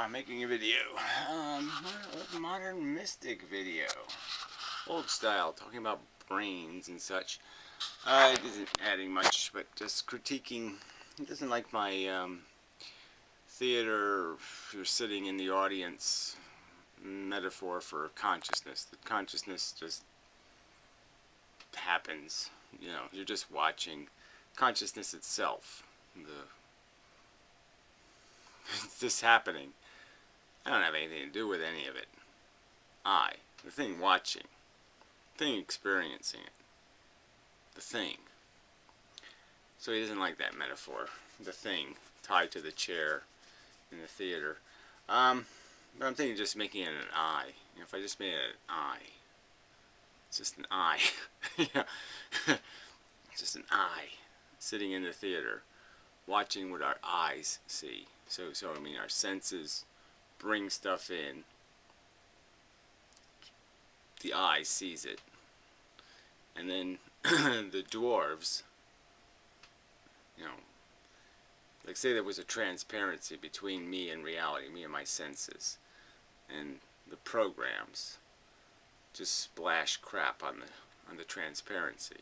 I'm making a video. Modern mystic video. Old style, talking about brains and such. It isn't adding much, but just critiquing. He doesn't like my theater, you're sitting in the audience metaphor for consciousness. The consciousness just happens. You know, you're just watching consciousness itself. It's just happening. I don't have anything to do with any of it. I, the thing watching, the thing experiencing it, the thing. So he doesn't like that metaphor, the thing tied to the chair in the theater. But I'm thinking just making it an I. You know, if I just made it an I, it's just an I. Yeah. It's just an I sitting in the theater, watching what our eyes see. So I mean, our senses bring stuff in. The eye sees it, and then the dwarves, you know, like say there was a transparency between me and reality, me and my senses, and the programs just splash crap on the transparency.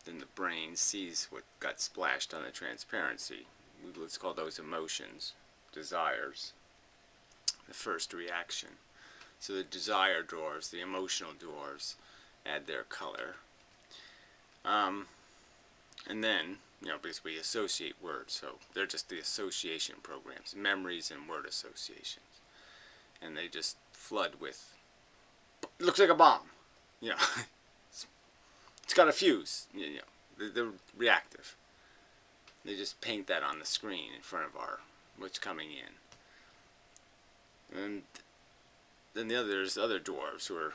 Then the brain sees what got splashed on the transparency. Let's call those emotions, desires, the first reaction. So the desire dwarves, the emotional dwarves, add their color. And then, you know, because we associate words, so they're just the association programs, memories and word associations. And they just flood with, it looks like a bomb. You know, it's got a fuse. You know, they're reactive. They just paint that on the screen in front of what's coming in. And then there's other dwarves who are,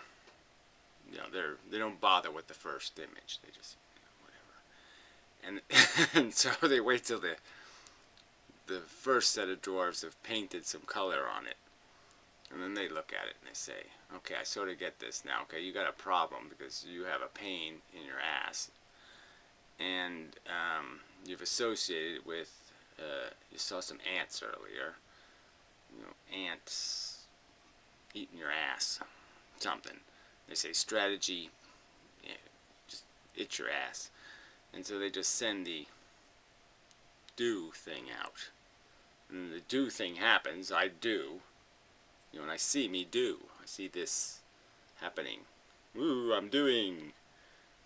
you know, they don't bother with the first image. They just, you know, whatever. And so they wait till the first set of dwarves have painted some color on it, and then they look at it and they say, okay, I sort of get this now. Okay, you got a problem because you have a pain in your ass, and you've associated it with, you saw some ants earlier, you know, ants eating your ass, something. They say strategy, yeah, just itch your ass. And so they just send the do thing out. And the do thing happens, I do, you know, and I see me do. I see this happening. Ooh, I'm doing.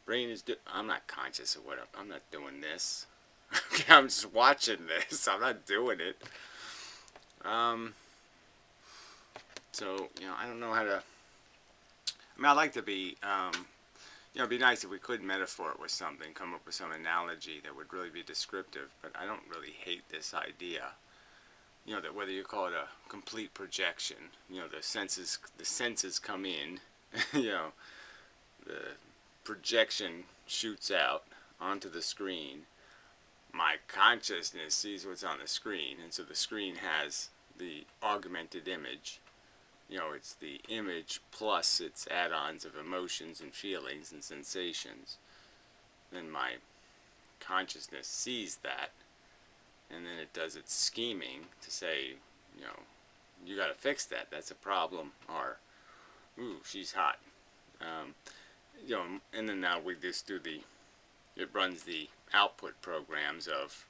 Brain is I'm not conscious of what I'm not doing this. Okay, I'm just watching this. I'm not doing it. So, you know, I don't know how to. I mean, I'd like to be, you know, it'd be nice if we could metaphor it with something, come up with some analogy that would really be descriptive, but I don't really hate this idea. You know, that whether you call it a complete projection, you know, the senses come in, you know, the projection shoots out onto the screen. My consciousness sees what's on the screen, and so the screen has the augmented image. You know, it's the image plus its add-ons of emotions and feelings and sensations. Then my consciousness sees that, and then it does its scheming to say, you know, you got to fix that. That's a problem. Or, ooh, she's hot. You know, and then now we just do it runs the output programs of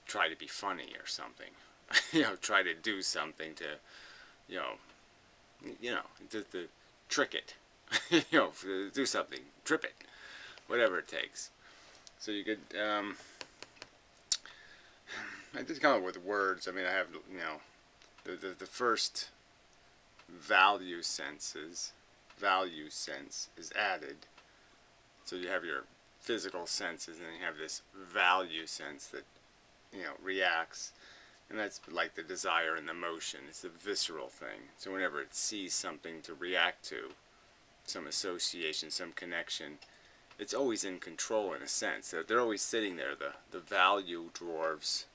try to be funny or something. You know, try to do something to, you know, to trick it. You know, do something, trip it, whatever it takes. So you could, I just come up with words. I mean, I have, you know, the first value sense is added. So you have your physical senses, and then you have this value sense that, you know, reacts. And that's like the desire and the motion. It's a visceral thing. So whenever it sees something to react to, some association, some connection, it's always in control in a sense. They're always sitting there. The value dwarves,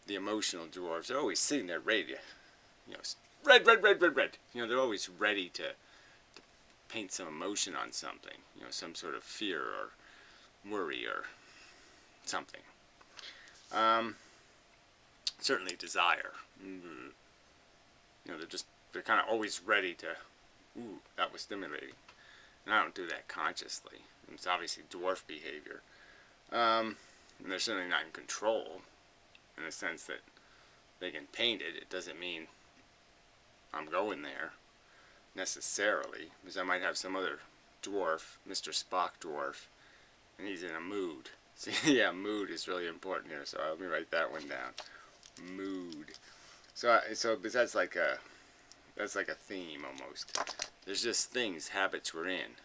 the emotional dwarves, they're always sitting there ready to, you know, red. You know, they're always ready to paint some emotion on something. You know, some sort of fear or worry or something. certainly desire. You know, they're kind of always ready to, ooh, that was stimulating. And I don't do that consciously. It's obviously dwarf behavior. And they're certainly not in control in the sense that they can paint it. It doesn't mean I'm going there necessarily, because I might have some other dwarf, Mr. Spock dwarf, and he's in a mood. See, yeah, mood is really important here, so let me write that one down. Mood. So but that's like a theme almost. There's just things, habits we're in,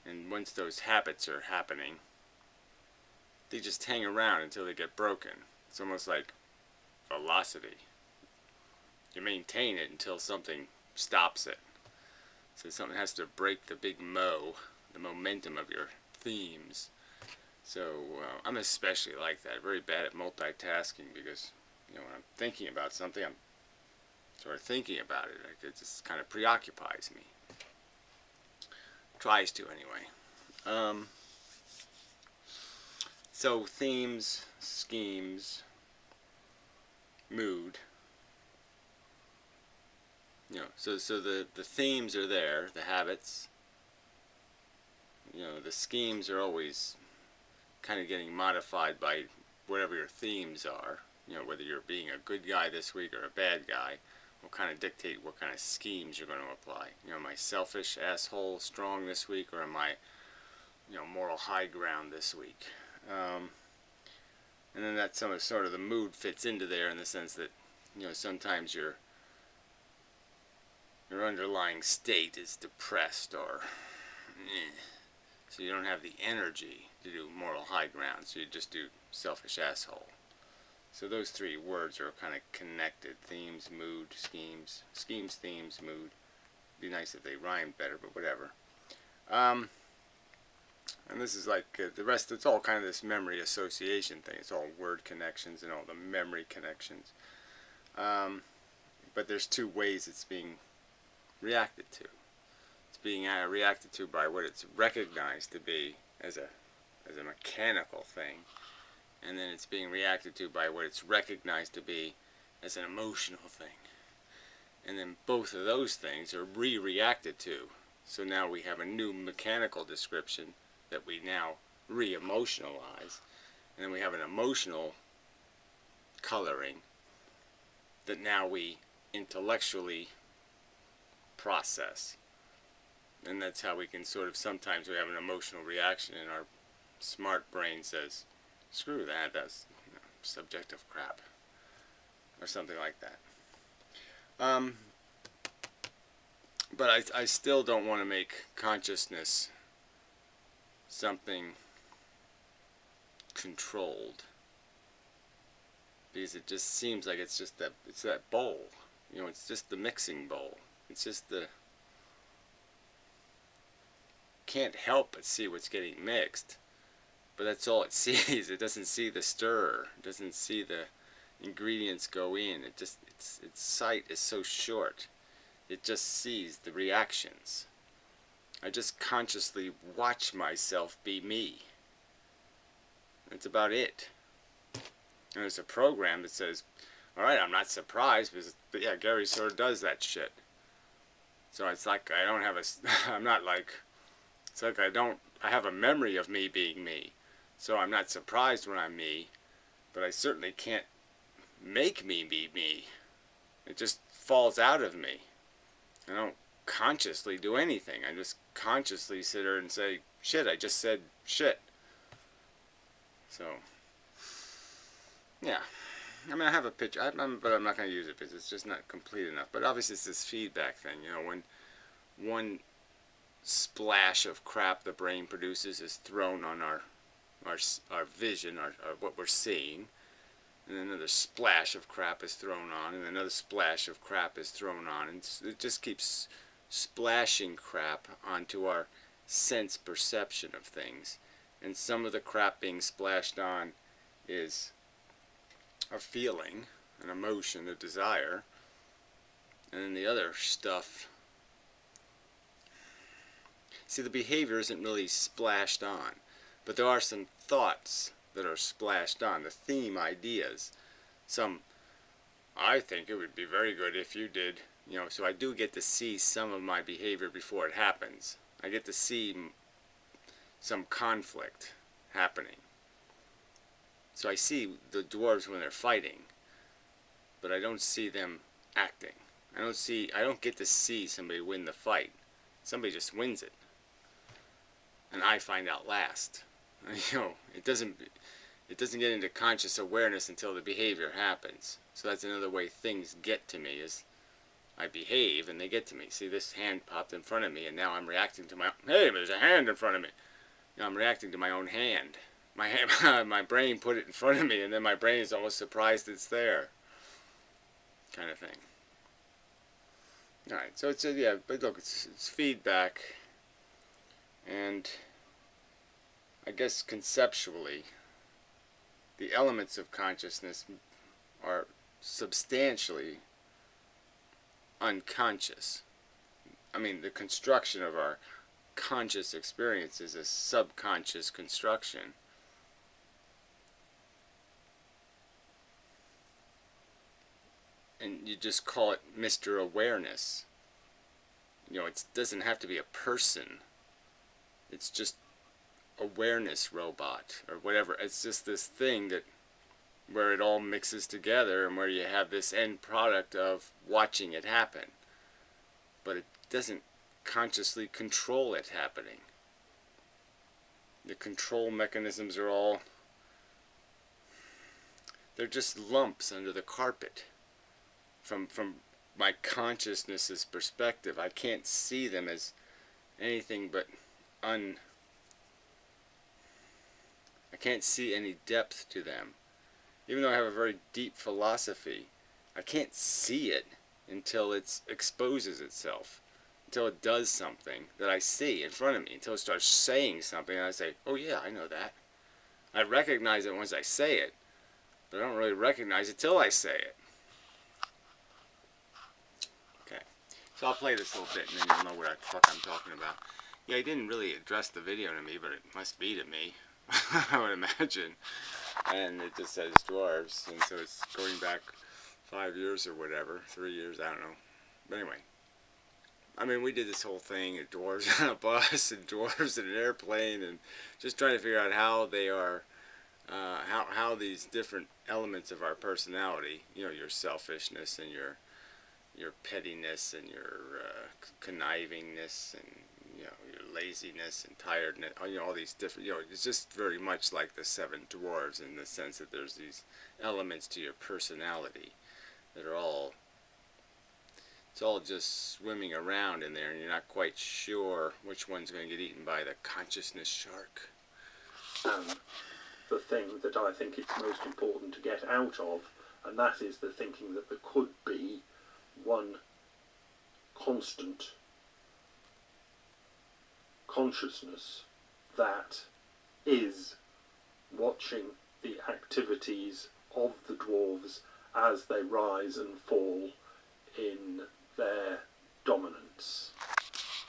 and once those habits are happening, they just hang around until they get broken. It's almost like velocity. You maintain it until something stops it. So something has to break the big the momentum of your themes. So I'm especially like that, very bad at multitasking, because when I'm thinking about something, I'm sort of thinking about it. Like, it just kind of preoccupies me. Tries to anyway. So themes, schemes, mood. So the themes are there, the habits. The schemes are always kind of getting modified by whatever your themes are. Whether you're being a good guy this week or a bad guy will kind of dictate what kind of schemes you're going to apply. Am I selfish, asshole, strong this week, or am I, moral high ground this week? And then that sort of the mood fits into there in the sense that, sometimes your underlying state is depressed or so you don't have the energy to do moral high ground, so you just do selfish asshole. So those three words are kind of connected: themes, mood, schemes. Schemes, themes, mood. It'd be nice if they rhymed better, but whatever. And this is like the rest, it's all kind of this memory association thing. It's all word connections and all the memory connections. But there's two ways it's being reacted to. It's being reacted to by what it's recognized to be as a mechanical thing, and then it's being reacted to by what it's recognized to be as an emotional thing. And then both of those things are re-reacted to. So now we have a new mechanical description that we now re-emotionalize, and then we have an emotional coloring that now we intellectually process. And that's how we can sort of, sometimes we have an emotional reaction and our smart brain says, screw that, that's subjective crap, or something like that. But I still don't want to make consciousness something controlled, because it just seems like it's that bowl. It's just the mixing bowl. It's just can't help but see what's getting mixed, but that's all it sees. It doesn't see the stir. It doesn't see the ingredients go in. Its sight is so short. It just sees the reactions. I just consciously watch myself be me. That's about it. And there's a program that says, alright, I'm not surprised, but yeah, Gary sort of does that shit. So it's like I don't have I'm not like, it's like I have a memory of me being me. So I'm not surprised when I'm me, but I certainly can't make me be me. It just falls out of me. I don't consciously do anything. I just consciously sit there and say, shit, I just said shit. So, yeah. I mean, I have a picture, but I'm not going to use it because it's just not complete enough. But obviously it's this feedback thing. When one splash of crap the brain produces is thrown on our vision, our what we're seeing, and another splash of crap is thrown on, and another splash of crap is thrown on, and it just keeps splashing crap onto our sense perception of things. And some of the crap being splashed on is a feeling, an emotion, a desire, and then the other stuff, see, the behavior isn't really splashed on, but there are some thoughts that are splashed on, the theme ideas, some I think it would be very good if you did, so I do get to see some of my behavior before it happens. I get to see some conflict happening. So I see the dwarves when they're fighting, but I don't see them acting. I don't get to see somebody win the fight. Somebody just wins it. And I find out last. It doesn't get into conscious awareness until the behavior happens. So that's another way things get to me, is I behave and they get to me. See, this hand popped in front of me, and now I'm reacting to hey, there's a hand in front of me. I'm reacting to my own hand. My brain put it in front of me, and then my brain is almost surprised it's there, kind of thing. All right, so yeah, but look, it's feedback, and I guess conceptually, the elements of consciousness are substantially unconscious. I mean, the construction of our conscious experience is a subconscious construction. And you just call it Mr. Awareness. It doesn't have to be a person. It's just awareness robot or whatever. It's just this thing where it all mixes together, and where you have this end product of watching it happen. But it doesn't consciously control it happening. The control mechanisms are they're just lumps under the carpet. From my consciousness's perspective, I can't see them as anything but I can't see any depth to them. Even though I have a very deep philosophy, I can't see it until it exposes itself, until it does something that I see in front of me, until it starts saying something and I say, oh yeah, I know that. I recognize it once I say it, but I don't really recognize it till I say it. Okay, so I'll play this a little bit and then you'll know what the fuck I'm talking about. Yeah, he didn't really address the video to me, but it must be to me, I would imagine. And it just says dwarves, and so it's going back 5 years or whatever, 3 years, I don't know. But anyway, I mean, we did this whole thing at dwarves on a bus and dwarves in an airplane, and just trying to figure out how they are, how these different elements of our personality, your selfishness and your pettiness and your connivingness and your laziness and tiredness, all these different, it's just very much like the 7 dwarves, in the sense that there's these elements to your personality that are it's all just swimming around in there, and you're not quite sure which one's going to get eaten by the consciousness shark. The thing that I think it's most important to get out of, and that is the thinking that there could be one constant consciousness that is watching the activities of the dwarves as they rise and fall in their dominance.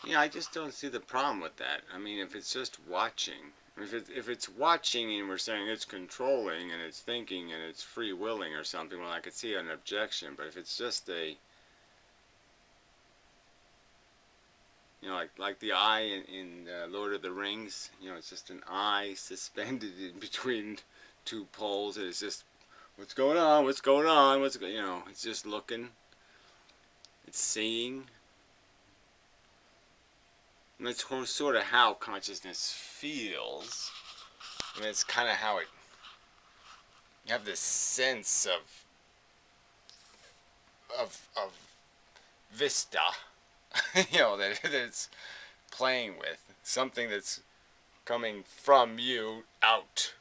Yeah, I just don't see the problem with that. I mean, if it's just watching, if it's watching and we're saying it's controlling and it's thinking and it's free willing or something, well, I could see an objection. But if it's just like the eye in Lord of the Rings, it's just an eye suspended in between 2 poles, and it's just, what's going on, it's just looking, it's seeing. And that's sort of how consciousness feels. I mean, it's kind of how you have this sense of vista, that it's playing with. Something that's coming from you out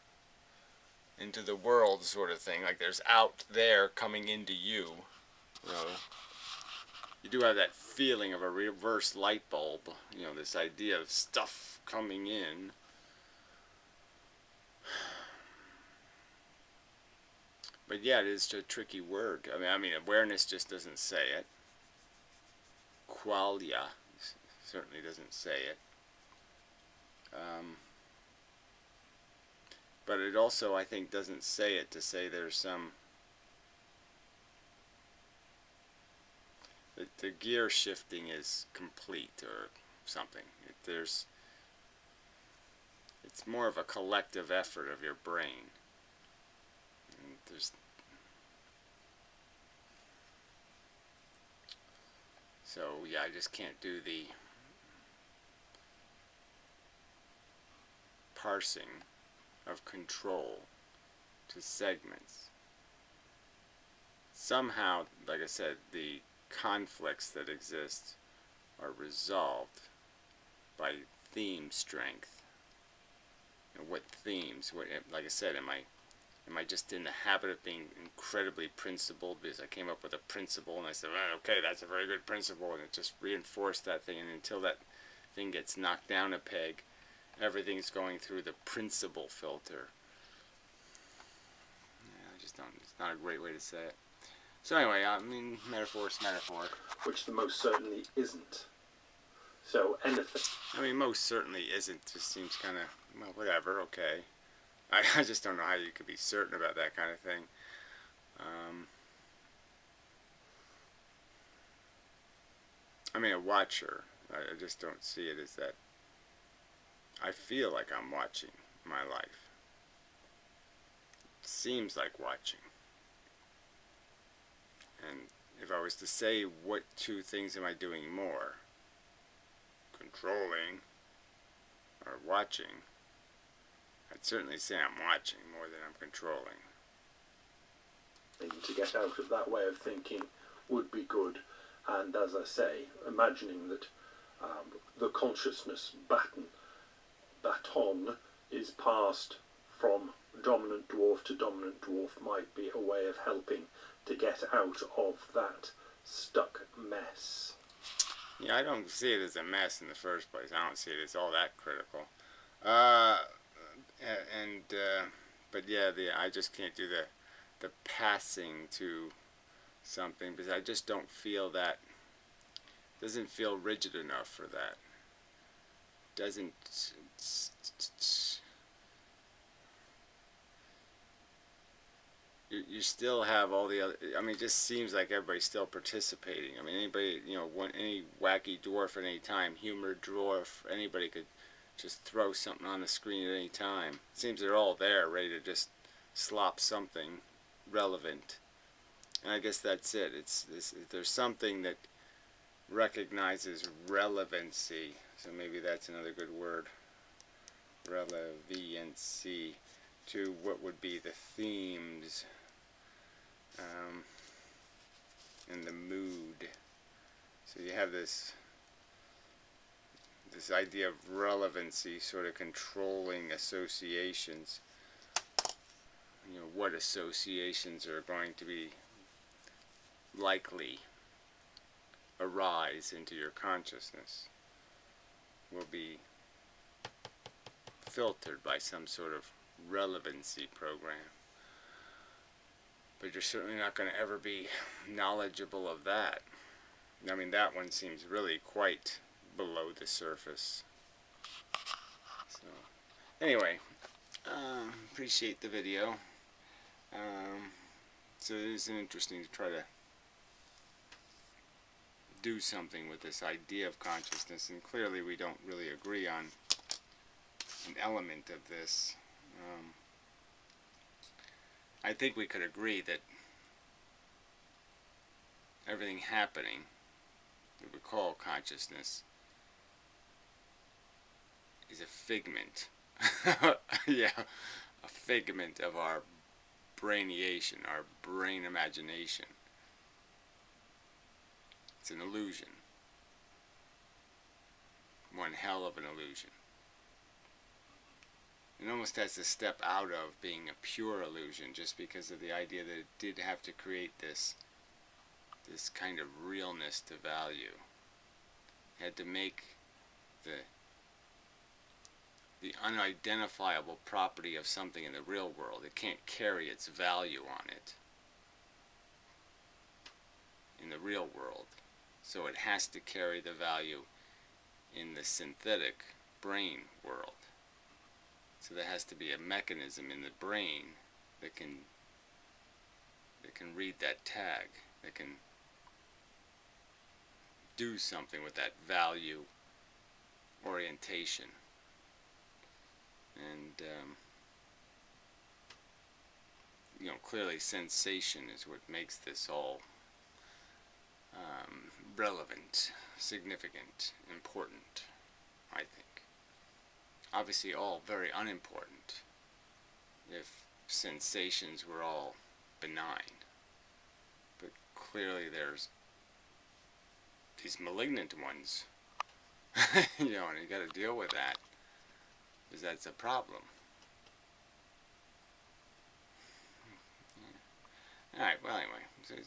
into the world, sort of thing. Like there's out there coming into you. You do have that feeling of a reverse light bulb. This idea of stuff coming in. But yeah, it is a tricky word. I mean, awareness just doesn't say it. Qualia certainly doesn't say it. But it also, I think, doesn't say it to say there's some the gear shifting is complete or something. It's more of a collective effort of your brain. And so yeah, I just can't do the parsing of control to segments. Somehow, like I said, the conflicts that exist are resolved by theme strength. And what themes? Like I said, am I just in the habit of being incredibly principled because I came up with a principle and I said, oh, okay, that's a very good principle, and it just reinforced that thing, and until that thing gets knocked down a peg, everything's going through the principle filter. Yeah, I just don't. It's not a great way to say it. So anyway, I mean, metaphor's metaphor. Which the most certainly isn't. So anything. I mean, most certainly isn't. Just seems kind of, well, whatever, okay. I just don't know how you could be certain about that kind of thing. I mean, a watcher. I just don't see it as that. I feel like I'm watching my life. It seems like watching. And if I was to say what two things am I doing more, controlling or watching, I'd certainly say I'm watching more than I'm controlling. To get out of that way of thinking would be good. And as I say, imagining that the consciousness baton is passed from dominant dwarf to dominant dwarf might be a way of helping to get out of that stuck mess. Yeah, I don't see it as a mess in the first place. I don't see it as all that critical. But yeah, I just can't do the passing to something because I just don't feel that. Doesn't feel rigid enough for that. Doesn't. You still have all the other. I mean, it just seems like everybody's still participating. I mean, anybody, any wacky dwarf at any time, humor dwarf, anybody could just throw something on the screen at any time. It seems they're all there, ready to just slop something relevant. And I guess that's it. There's something that recognizes relevancy. So maybe that's another good word. Relevancy to what would be the themes and the mood. So you have this idea of relevancy sort of controlling associations. What associations are going to be likely arise into your consciousness will be filtered by some sort of relevancy program. But you're certainly not going to ever be knowledgeable of that. I mean, that one seems really quite below the surface. So, anyway, appreciate the video. So it is interesting to try to do something with this idea of consciousness, and clearly we don't really agree on an element of this. I think we could agree that everything happening that we call consciousness is a figment. Yeah, a figment of our brainiation, our brain imagination. It's an illusion. One hell of an illusion. It almost has to step out of being a pure illusion just because of the idea that it did have to create this kind of realness to value. It had to make the unidentifiable property of something in the real world. It can't carry its value on it in the real world. So it has to carry the value in the synthetic brain world. So there has to be a mechanism in the brain that can read that tag, that can do something with that value orientation. And, clearly sensation is what makes this all relevant, significant, important, I think. Obviously all very unimportant if sensations were all benign. But clearly there's these malignant ones, and you got to deal with that, because that's a problem. Alright, well, anyway,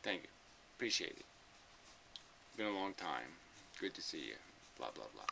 thank you. Appreciate it. Been a long time. Good to see you. Blah, blah, blah.